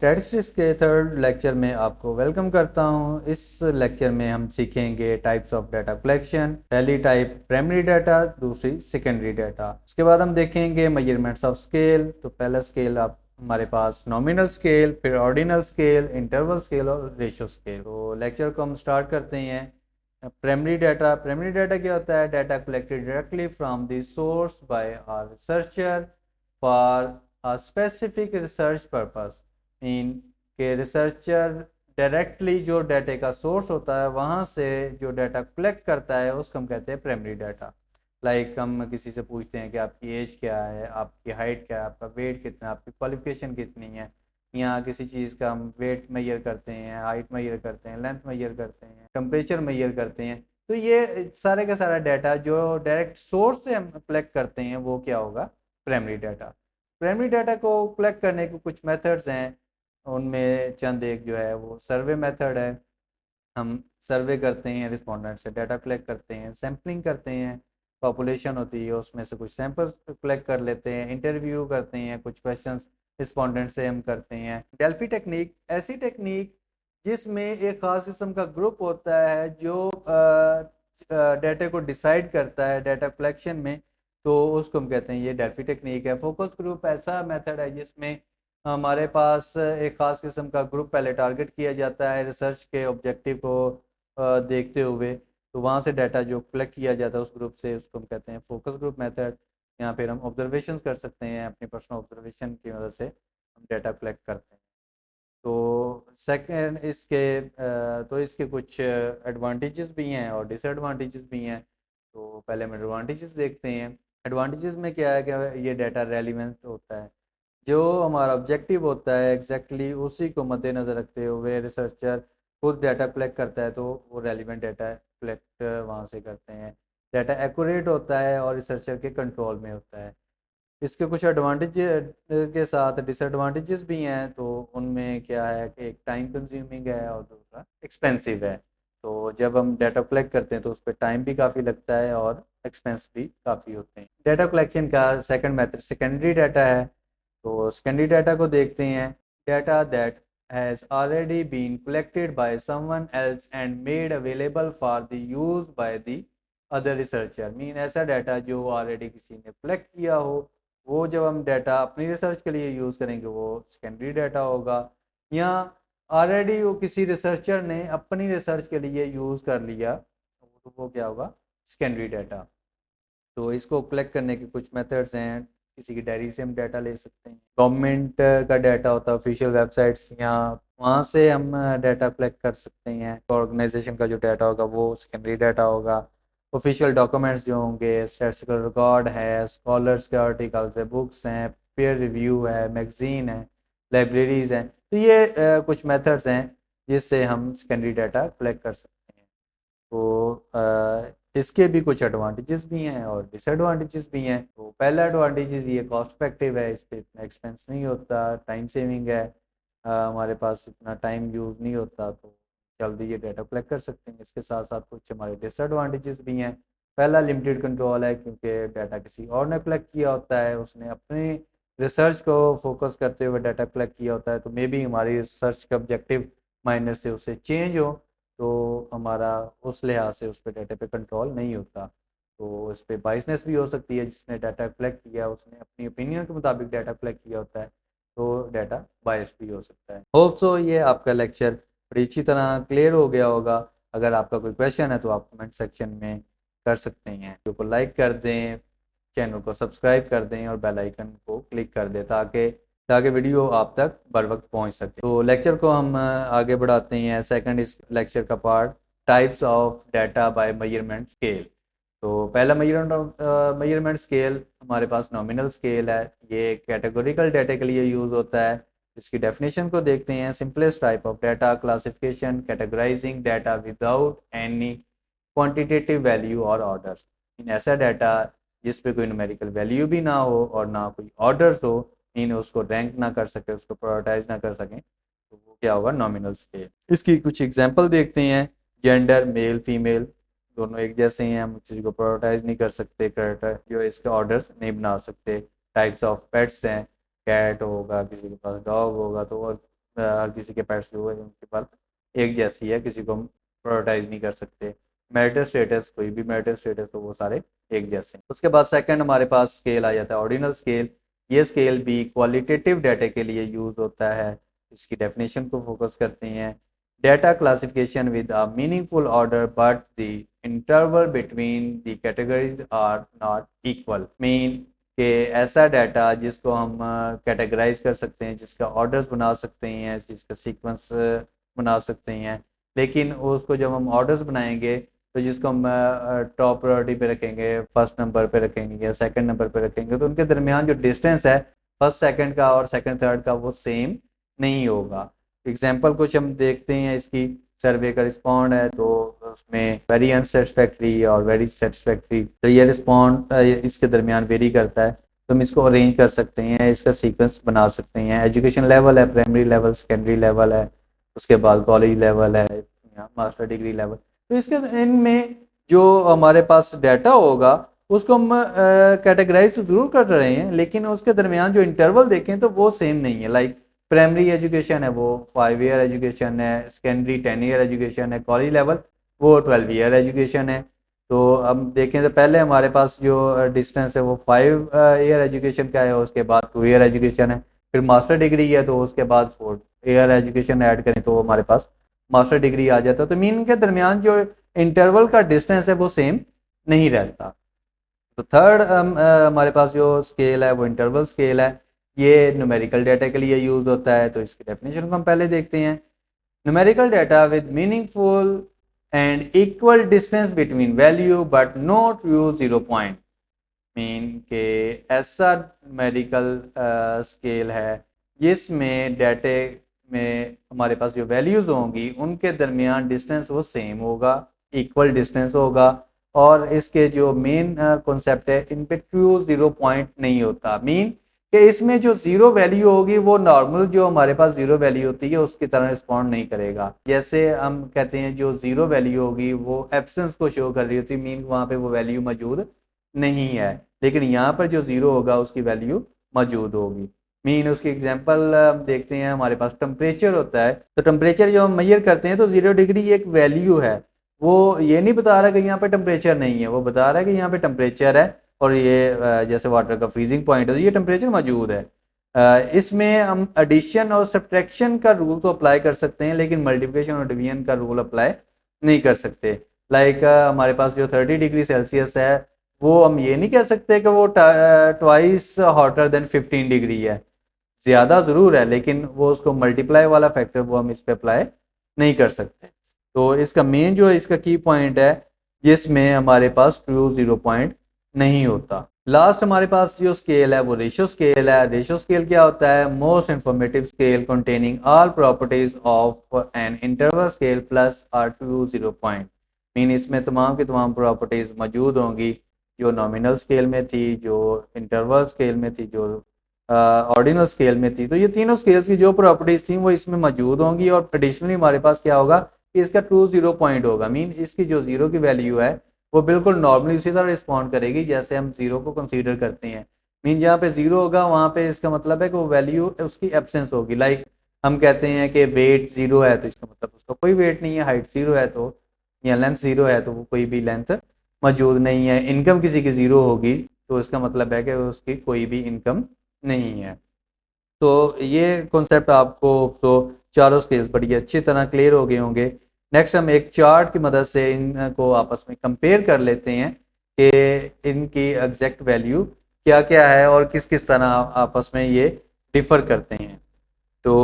Statistics के third lecture में आपको वेलकम करता हूं। इस लेक्चर में हम सीखेंगे टाइप्स ऑफ डाटा कलेक्शन। पहली टाइप प्राइमरी डाटा, दूसरी सेकेंडरी डाटा। उसके बाद हम देखेंगे मेजरमेंट्स ऑफ स्केल। तो पहला स्केल आप हमारे पास नॉमिनल स्केल, फिर ऑर्डिनल स्केल, इंटरवल स्केल और रेशियो स्केल। तो लेक्चर को हम स्टार्ट करते हैं। प्राइमरी डाटा क्या होता है? Data collected directly from the source by our researcher for a specific research purpose. Mean के रिसर्चर डायरेक्टली जो डाटा का सोर्स होता है वहाँ से जो डाटा कलेक्ट करता है उसको हम कहते हैं प्राइमरी डाटा। लाइक हम किसी से पूछते हैं कि आपकी एज क्या है, आपकी हाइट क्या है, आपका वेट कितना है, आपकी क्वालिफिकेशन कितनी है, या किसी चीज़ का हम वेट मेजर करते हैं, हाइट मेजर करते हैं, लेंथ मेजर करते हैं, टेम्परेचर मेजर करते हैं। तो ये सारे का सारा डाटा जो डायरेक्ट सोर्स से हम कलेक्ट करते हैं वो क्या होगा? Primary data. प्राइमरी डाटा को कलेक्ट करने के कुछ मेथड्स हैं, उनमें चंद एक जो है वो सर्वे मेथड है। हम सर्वे करते हैं, रिस्पोंडेंट से डाटा कलेक्ट करते हैं, सैम्पलिंग करते हैं, पॉपुलेशन होती है उसमें से कुछ सैंपल्स कलेक्ट कर लेते हैं, इंटरव्यू करते हैं, कुछ क्वेश्चंस रिस्पोंडेंट से हम करते हैं। डेल्फी टेक्निक ऐसी टेक्निक जिसमें एक खास किस्म का ग्रुप होता है जो डाटा को डिसाइड करता है डाटा कलेक्शन में, तो उसको हम कहते हैं ये डेल्फी टेक्निक है। फोकस ग्रुप ऐसा मेथड है जिसमें हमारे पास एक खास किस्म का ग्रुप पहले टारगेट किया जाता है रिसर्च के ऑब्जेक्टिव को देखते हुए, तो वहाँ से डाटा जो कलेक्ट किया जाता है उस ग्रुप से, उसको हम कहते हैं फोकस ग्रुप मेथड। यहाँ फिर हम ऑब्जर्वेशन कर सकते हैं, अपनी पर्सनल ऑब्जर्वेशन की मदद से हम डाटा कलेक्ट करते हैं। तो सेकंड इसके कुछ एडवांटेजेस भी हैं और डिसएडवांटेजेस भी हैं। तो पहले हम एडवांटेजेस देखते हैं। एडवांटेजेस में क्या है कि ये डाटा रेलिवेंट होता है, जो हमारा ऑब्जेक्टिव होता है एग्जैक्टली उसी को मद्देनज़र रखते हुए रिसर्चर खुद डाटा कलेक्ट करता है, तो वो रेलिवेंट डाटा कलेक्ट वहाँ से करते हैं। डाटा एक्यूरेट होता है और रिसर्चर के कंट्रोल में होता है। इसके कुछ एडवांटेज के साथ डिसएडवांटेजेस भी हैं। तो उनमें क्या है कि एक टाइम कंज्यूमिंग है और दूसरा एक्सपेंसिव है। तो जब हम डाटा कलेक्ट करते हैं तो उस पर टाइम भी काफ़ी लगता है और एक्सपेंस भी काफ़ी होते हैं। डाटा कलेक्शन का सेकंड मेथड सेकेंडरी डाटा है। तो सेकेंडरी डाटा को देखते हैं। Data that has already been collected by someone else and made available for the use by the other researcher। Mean ऐसा डाटा जो ऑलरेडी किसी ने कलेक्ट किया हो, वो जब हम डाटा अपनी रिसर्च के लिए यूज़ करेंगे वो सेकेंडरी डाटा होगा। या ऑलरेडी वो किसी रिसर्चर ने अपनी रिसर्च के लिए यूज़ कर लिया तो वो क्या होगा? Secondary data. तो इसको कलेक्ट करने के कुछ मेथड्स हैं। किसी की डायरी से हम डाटा ले सकते हैं, गवर्नमेंट का डाटा होता है ऑफिशियल वेबसाइट्स, या वहाँ से हम डाटा कलेक्ट कर सकते हैं। ऑर्गेनाइजेशन का जो डाटा होगा वो सेकेंडरी डाटा होगा। ऑफिशियल डॉक्यूमेंट्स जो होंगे, स्टैटिस्टिकल रिकॉर्ड है, स्कॉलर्स के आर्टिकल्स है, बुक्स हैं, पीयर रिव्यू है, मैगजीन है, लाइब्रेरीज हैं। तो ये कुछ मेथड्स हैं जिससे हम सेकेंडरी डाटा कलेक्ट कर सकते हैं। तो इसके भी कुछ एडवांटेजेस भी हैं और डिसएडवांटेजेस भी हैं। तो पहला एडवांटेजेस ये कॉस्ट इफेक्टिव है, इस पर इतना एक्सपेंस नहीं होता, टाइम सेविंग है, हमारे पास इतना टाइम यूज़ नहीं होता, तो जल्दी ये डाटा कलेक्ट कर सकते हैं। इसके साथ साथ कुछ हमारे डिसएडवांटेजेस भी हैं। पहला लिमिटेड कंट्रोल है, क्योंकि डाटा किसी और ने कलेक्ट किया होता है, उसने अपनी रिसर्च को फोकस करते हुए डाटा कलेक्ट किया होता है, तो मे बी हमारी रिसर्च का ऑब्जेक्टिव माइनर से उससे चेंज हो, तो हमारा उस लिहाज से उस पर डाटा पे कंट्रोल नहीं होता। तो इस पर बाइसनेस भी हो सकती है, जिसने डाटा कलेक्ट किया उसने अपनी ओपिनियन के मुताबिक डाटा कलेक्ट किया होता है, तो डाटा बायस भी हो सकता है। होप सो ये आपका लेक्चर बड़ी अच्छी तरह क्लियर हो गया होगा। अगर आपका कोई क्वेश्चन है तो आप कमेंट सेक्शन में कर सकते हैं। वीडियो को लाइक कर दें, चैनल को सब्सक्राइब कर दें और बेल आइकन को क्लिक कर दें ताकि ताकि वीडियो आप तक बर वक्त पहुँच सके। तो लेक्चर को हम आगे बढ़ाते हैं। सेकंड इस लेक्चर का part types of data by measurement scale. तो पहला मेजरमेंट स्केल हमारे पास नॉमिनल स्केल है। ये कैटेगोरिकल डाटा के लिए यूज़ होता है। इसकी डेफिनेशन को देखते हैं। Simplest type of data classification categorising data without any quantitative value और ऑर्डर्स। इन ऐसा डाटा जिस पे कोई न्यूमेरिकल वैल्यू भी ना हो और ना कोई ऑर्डर्स हो, इन उसको रैंक ना कर सके, उसको प्रायोरिटाइज ना कर सकें, तो वो क्या होगा? Nominal scale. इसकी कुछ एग्जांपल देखते हैं। जेंडर मेल फीमेल दोनों एक जैसे हैं, हम किसी को प्रायोरिटाइज नहीं कर सकते, करेक्टर जो इसके ऑर्डर्स नहीं बना सकते। टाइप्स ऑफ पेट्स हैं, कैट होगा, किसी के पास डॉग होगा, तो हर किसी के पेट्स जो है उनकी बर्थ एक जैसी है, किसी को हम प्रायोरिटाइज नहीं कर सकते। मैरिटल स्टेटस, कोई भी मैरिटल स्टेटस तो वो सारे एक जैसे हैं। उसके बाद सेकंड हमारे पास स्केल आ जाता है ऑर्डिनल स्केल। ये स्केल भी क्वालिटेटिव डाटा के लिए यूज होता है। इसकी डेफिनेशन को फोकस करते हैं। Data classification with a meaningful order but the interval between the categories are not equal. Mean कि ऐसा डाटा जिसको हम कैटेगराइज कर सकते हैं, जिसका ऑर्डर्स बना सकते हैं, जिसका सीक्वेंस बना सकते हैं, लेकिन उसको जब हम ऑर्डर्स बनाएंगे तो जिसको हम टॉप प्रायोरिटी पे रखेंगे, फर्स्ट नंबर पे रखेंगे या सेकंड नंबर पे रखेंगे, तो उनके दरमियान जो डिस्टेंस है फर्स्ट सेकंड का और सेकंड थर्ड का वो सेम नहीं होगा। एग्जाम्पल कुछ हम देखते हैं इसकी। सर्वे का रिस्पॉन्ड है तो उसमें वेरी अनसेटिस्फैक्ट्री और वेरी सेटिस्फैक्ट्री, तो ये रिस्पॉन्ड इसके दरमियान वेरी करता है। तो हम इसको अरेंज कर सकते हैं, इसका सीक्वेंस बना सकते हैं। एजुकेशन लेवल है, प्राइमरी लेवल, सेकेंडरी लेवल है, उसके बाद कॉलेज लेवल है, मास्टर डिग्री लेवल। तो इसके इनमें जो हमारे पास डाटा होगा उसको हम कैटेगराइज तो जरूर कर रहे हैं, लेकिन उसके दरमियान जो इंटरवल देखें तो वो सेम नहीं है। लाइक प्राइमरी एजुकेशन है वो 5 ईयर एजुकेशन है, सेकेंडरी 10 ईयर एजुकेशन है, कॉलेज लेवल वो 12 ईयर एजुकेशन है। तो अब देखें तो पहले हमारे पास जो डिस्टेंस है वो 5 ईयर एजुकेशन का है, उसके बाद 2 ईयर एजुकेशन है, फिर मास्टर डिग्री है तो उसके बाद 4 ईयर एजुकेशन ऐड करें तो हमारे पास मास्टर डिग्री आ जाता है। तो मीन के दरमियान जो इंटरवल का डिस्टेंस है वो सेम नहीं रहता। तो थर्ड हमारे पास जो स्केल है वो इंटरवल स्केल है। ये न्यूमेरिकल डाटा के लिए यूज होता है, तो इसकी डेफिनेशन को हम पहले देखते हैं। Numerical data with meaningful and equal distance between value but not use 0 point. Mean के ऐसा न्यूमेरिकल स्केल है जिसमें डाटे में हमारे पास जो वैल्यूज होंगी उनके दरमियान डिस्टेंस वो सेम होगा, इक्वल डिस्टेंस होगा, और इसके जो मेन कॉन्सेप्ट है इन पे ट्रू 0 पॉइंट नहीं होता। मीन कि इसमें जो जीरो वैल्यू होगी वो नॉर्मल जो हमारे पास जीरो वैल्यू होती है उसकी तरह रिस्पॉन्ड नहीं करेगा। जैसे हम कहते हैं जो जीरो वैल्यू होगी वो एब्सेंस को शो कर रही होती है, मीन वहां पे वो वैल्यू मौजूद नहीं है, लेकिन यहाँ पर जो जीरो होगा उसकी वैल्यू मौजूद होगी। मीन उसकी एग्जांपल देखते हैं। हमारे पास टेम्परेचर होता है, तो टेम्परेचर जो हम मेजर करते हैं तो 0 डिग्री एक वैल्यू है, वो ये नहीं बता रहा कि यहाँ पे टेम्परेचर नहीं है, वो बता रहा है कि यहाँ पे टेम्परेचर है, और ये जैसे वाटर का फ्रीजिंग पॉइंट है तो ये टेम्परेचर मौजूद है। इसमें हम एडिशन और सब्ट्रैक्शन का रूल तो अप्लाई कर सकते हैं, लेकिन मल्टीप्लिकेशन और डिवीजन का रूल अप्लाई नहीं कर सकते। लाइक हमारे पास जो 30 डिग्री सेल्सियस है वो हम ये नहीं कह सकते कि वो ट्वाइस हॉटर देन 15 डिग्री है, ज़्यादा ज़रूर है, लेकिन वो उसको मल्टीप्लाई वाला फैक्टर वो हम इस पर अप्लाई नहीं कर सकते। तो इसका मेन जो है इसका की पॉइंट है जिसमें हमारे पास ट्रू 0 पॉइंट नहीं होता। लास्ट हमारे पास जो स्केल है वो रेशियो स्केल है। रेशियो स्केल क्या होता है? Most informative scale containing all properties of an interval scale plus our true 0 point. Mean इसमें तमाम की तमाम प्रॉपर्टीज मौजूद होंगी जो नॉमिनल स्केल में थी, जो इंटरवल स्केल में थी, जो ऑर्डिनल स्केल में थी। तो ये तीनों स्केल्स की जो प्रॉपर्टीज थी वो इसमें मौजूद होंगी, और एडिशनली हमारे पास क्या होगा कि इसका ट्रू 0 पॉइंट होगा। मीन इसकी जो जीरो की वैल्यू है वो बिल्कुल नॉर्मली उसी तरह रिस्पॉन्ड करेगी जैसे हम जीरो को कंसीडर करते हैं। मीन जहाँ पे जीरो होगा वहाँ पे इसका मतलब है कि वो वैल्यू उसकी एब्सेंस होगी। लाइक हम कहते हैं कि वेट जीरो है तो इसका मतलब उसका कोई वेट नहीं है, हाइट जीरो है तो, या लेंथ जीरो है तो वो कोई भी लेंथ मौजूद नहीं है। इनकम किसी की जीरो होगी तो इसका मतलब है कि उसकी कोई भी इनकम नहीं है। तो ये कॉन्सेप्ट आपको तो चारों स्केल्स बड़ी अच्छी तरह क्लियर हो गए होंगे। नेक्स्ट हम एक चार्ट की मदद से इनको आपस में कंपेयर कर लेते हैं कि इनकी एग्जैक्ट वैल्यू क्या क्या है और किस किस तरह आपस में ये डिफर करते हैं। तो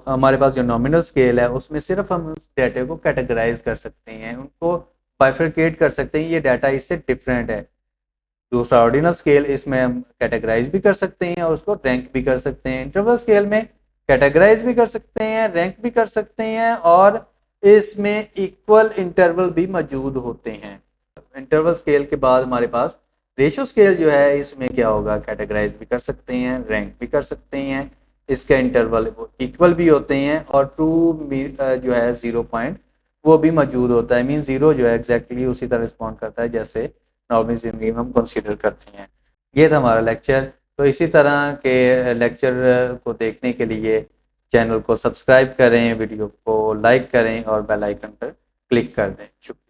हमारे पास जो नॉमिनल स्केल है उसमें सिर्फ हम उस डाटा को कैटेगराइज कर सकते हैं, उनको बाइफरकेट कर सकते हैं, ये डाटा इससे डिफरेंट है। दूसरा ऑर्डिनल स्केल, इसमें हम कैटेगराइज भी कर सकते हैं और उसको रैंक भी कर सकते हैं। इंटरवल स्केल में कैटेगराइज भी कर सकते हैं, रैंक भी कर सकते हैं, और इसमें इक्वल इंटरवल भी मौजूद होते हैं। इंटरवल स्केल के बाद हमारे पास रेशियो स्केल जो है, इसमें क्या होगा, कैटेगराइज भी कर सकते हैं, रैंक भी कर सकते हैं, इसका इंटरवल इक्वल भी होते हैं, और ट्रू जो है 0 पॉइंट वो भी मौजूद होता है। मीन जीरो जो है एग्जैक्टली उसी तरह रिस्पॉन्ड करता है जैसे नॉर्मल जिंदगी में हम कंसीडर करते हैं। ये था हमारा लेक्चर। तो इसी तरह के लेक्चर को देखने के लिए चैनल को सब्सक्राइब करें, वीडियो को लाइक करें और बेल आइकन पर क्लिक कर दें। शुक्रिया।